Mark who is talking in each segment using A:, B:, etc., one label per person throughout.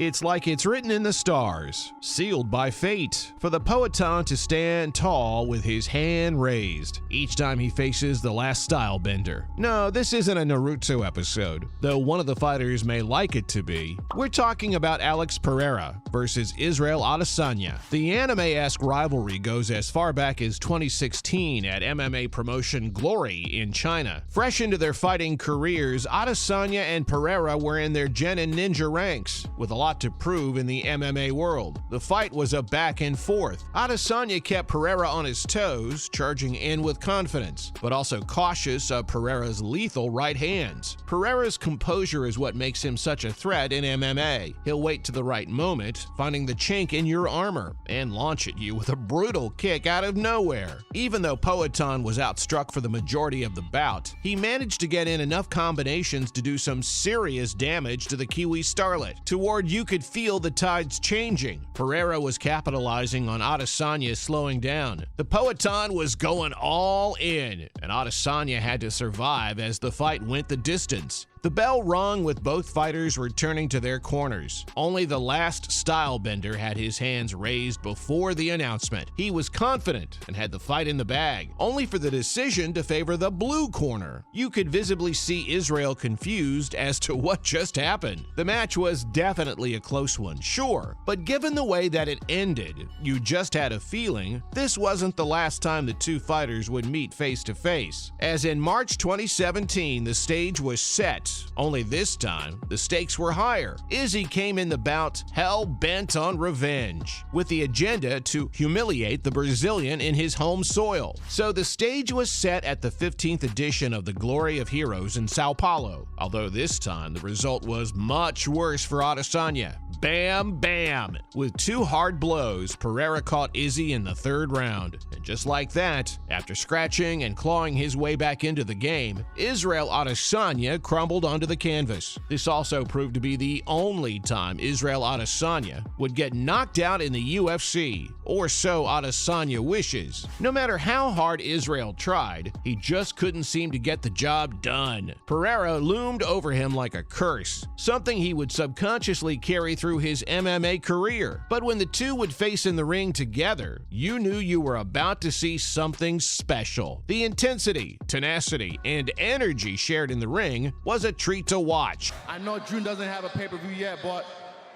A: It's like it's written in the stars, sealed by fate, for the Powhatan to stand tall with his hand raised each time he faces the last style bender. No, this isn't a Naruto episode, though one of the fighters may like it to be. We're talking about Alex Pereira versus Israel Adesanya. The anime-esque rivalry goes as far back as 2016 at MMA promotion Glory in China. Fresh into their fighting careers, Adesanya and Pereira were in their genin ninja ranks, with a lot to prove in the MMA world. The fight was a back and forth. Adesanya kept Pereira on his toes, charging in with confidence, but also cautious of Pereira's lethal right hands. Pereira's composure is what makes him such a threat in MMA. He'll wait to the right moment, finding the chink in your armor, and launch at you with a brutal kick out of nowhere. Even though Powhatan was outstruck for the majority of the bout, he managed to get in enough combinations to do some serious damage to the Kiwi starlet. Toward you could feel the tides changing. Pereira was capitalizing on Adesanya slowing down. The Powhatan was going all in, and Adesanya had to survive as the fight went the distance. The bell rung with both fighters returning to their corners. Only the last style bender had his hands raised before the announcement. He was confident and had the fight in the bag, only for the decision to favor the blue corner. You could visibly see Israel confused as to what just happened. The match was definitely a close one, sure, but given the way that it ended, you just had a feeling this wasn't the last time the two fighters would meet face to face. As in March 2017, the stage was set. Only this time, the stakes were higher. Izzy came in the bout hell-bent on revenge, with the agenda to humiliate the Brazilian in his home soil. So the stage was set at the 15th edition of the Glory of Heroes in Sao Paulo, although this time the result was much worse for Adesanya. Bam, bam! With two hard blows, Pereira caught Izzy in the third round. And just like that, after scratching and clawing his way back into the game, Israel Adesanya crumbled onto the canvas. This also proved to be the only time Israel Adesanya would get knocked out in the UFC, or so Adesanya wishes. No matter how hard Israel tried, he just couldn't seem to get the job done. Pereira loomed over him like a curse, something he would subconsciously carry through his MMA career. But when the two would face in the ring together, you knew you were about to see something special. The intensity, tenacity, and energy shared in the ring was a treat to watch.
B: I know June doesn't have a pay-per-view yet, but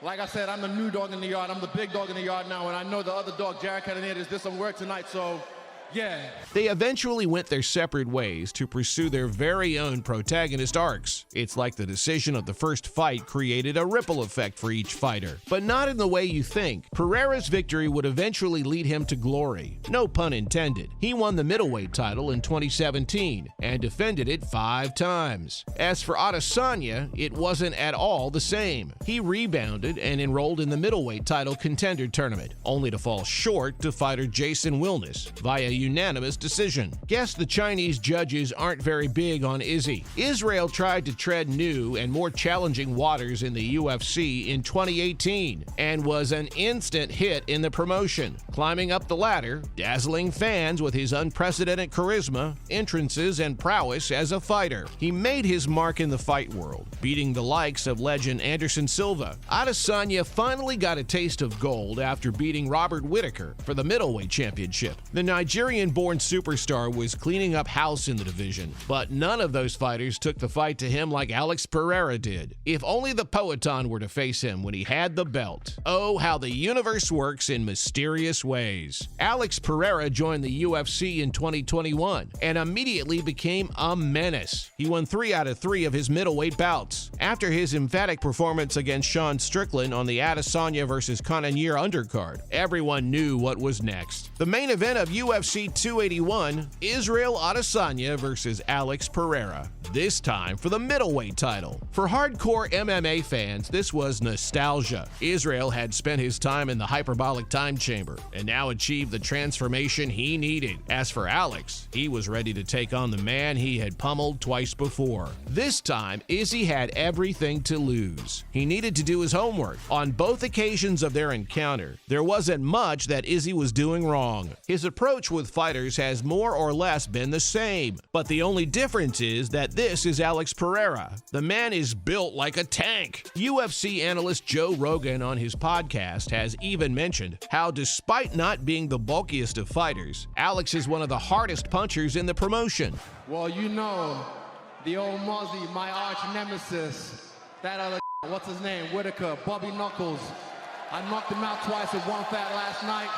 B: like I said, I'm the new dog in the yard. I'm the big dog in the yard now, and I know the other dog, Jared Cannonier, did some work tonight, so yeah.
A: They eventually went their separate ways to pursue their very own protagonist arcs. It's like the decision of the first fight created a ripple effect for each fighter, but not in the way you think. Pereira's victory would eventually lead him to glory. No pun intended. He won the middleweight title in 2017 and defended it 5 times. As for Adesanya, it wasn't at all the same. He rebounded and enrolled in the middleweight title contender tournament, only to fall short to fighter Jason Wilness via unanimous decision. Guess the Chinese judges aren't very big on Izzy. Israel tried to tread new and more challenging waters in the UFC in 2018 and was an instant hit in the promotion, climbing up the ladder, dazzling fans with his unprecedented charisma, entrances, and prowess as a fighter. He made his mark in the fight world, beating the likes of legend Anderson Silva. Adesanya finally got a taste of gold after beating Robert Whittaker for the middleweight championship. The Nigerian-born superstar was cleaning up house in the division, but none of those fighters took the fight to him like Alex Pereira did. If only the Powhatan were to face him when he had the belt. Oh, how the universe works in mysterious ways. Alex Pereira joined the UFC in 2021 and immediately became a menace. He won 3 out of 3 of his middleweight bouts. After his emphatic performance against Sean Strickland on the Adesanya vs. Cannonier undercard, everyone knew what was next. The main event of UFC 281, Israel Adesanya versus Alex Pereira, this time for the middleweight title. For hardcore MMA fans, this was nostalgia. Israel had spent his time in the hyperbolic time chamber and now achieved the transformation he needed. As for Alex, he was ready to take on the man he had pummeled twice before. This time, Izzy had everything to lose. He needed to do his homework. On both occasions of their encounter, there wasn't much that Izzy was doing wrong. His approach was both fighters has more or less been the same. But the only difference is that this is Alex Pereira. The man is built like a tank. UFC analyst Joe Rogan on his podcast has even mentioned how, despite not being the bulkiest of fighters, Alex is one of the hardest punchers in the promotion.
B: Well, you know, the old Mozzie, my arch nemesis, that other what's his name, Whitaker, Bobby Knuckles. I knocked him out twice with one fat last night.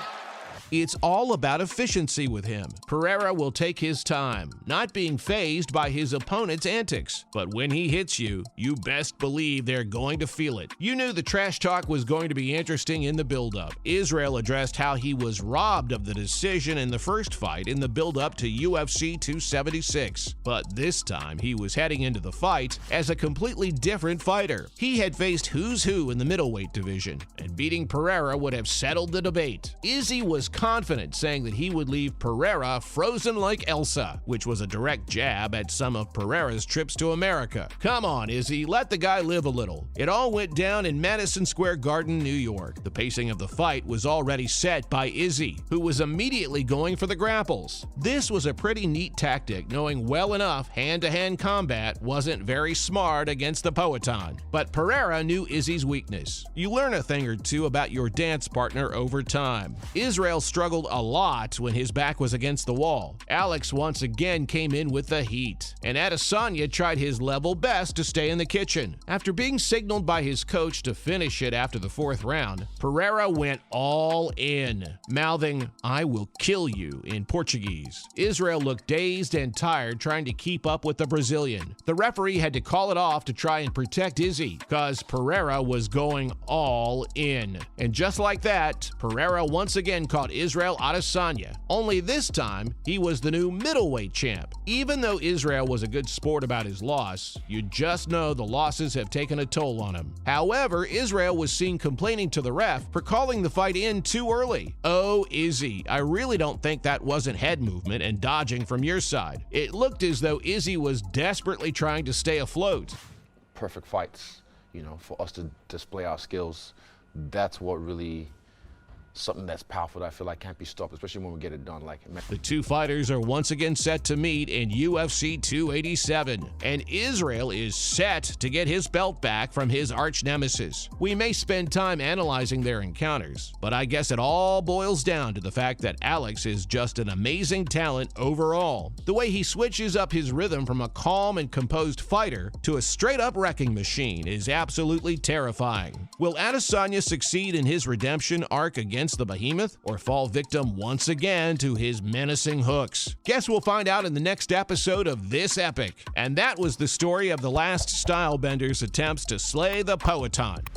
A: It's all about efficiency with him. Pereira will take his time, not being fazed by his opponent's antics. But when he hits you, you best believe they're going to feel it. You knew the trash talk was going to be interesting in the build-up. Israel addressed how he was robbed of the decision in the first fight in the build-up to UFC 276. But this time, he was heading into the fight as a completely different fighter. He had faced who's who in the middleweight division, and beating Pereira would have settled the debate. Izzy was confident, saying that he would leave Pereira frozen like Elsa, which was a direct jab at some of Pereira's trips to America. Come on, Izzy, let the guy live a little. It all went down in Madison Square Garden, New York. The pacing of the fight was already set by Izzy, who was immediately going for the grapples. This was a pretty neat tactic, knowing well enough hand-to-hand combat wasn't very smart against the Poetan. But Pereira knew Izzy's weakness. You learn a thing or two about your dance partner over time. Israel struggled a lot when his back was against the wall. Alex once again came in with the heat, and Adesanya tried his level best to stay in the kitchen. After being signaled by his coach to finish it after the fourth round, Pereira went all in, mouthing, "I will kill you," in Portuguese. Israel looked dazed and tired trying to keep up with the Brazilian. The referee had to call it off to try and protect Izzy, cause Pereira was going all in. And just like that, Pereira once again caught Israel Adesanya. Only this time, he was the new middleweight champ. Even though Israel was a good sport about his loss, you just know the losses have taken a toll on him. However, Israel was seen complaining to the ref for calling the fight in too early. Oh, Izzy, I really don't think that wasn't head movement and dodging from your side. It looked as though Izzy was desperately trying to stay afloat.
C: Perfect fights, you know, for us to display our skills. That's what really something that's powerful that I feel like can't be stopped, especially when we get it done.
A: The two fighters are once again set to meet in UFC 287, and Israel is set to get his belt back from his arch nemesis. We may spend time analyzing their encounters, but I guess it all boils down to the fact that Alex is just an amazing talent overall. The way he switches up his rhythm from a calm and composed fighter to a straight-up wrecking machine is absolutely terrifying. Will Adesanya succeed in his redemption arc against the Behemoth, or fall victim once again to his menacing hooks? Guess we'll find out in the next episode of this epic. And that was the story of the last Stylebender's attempts to slay the Poetan.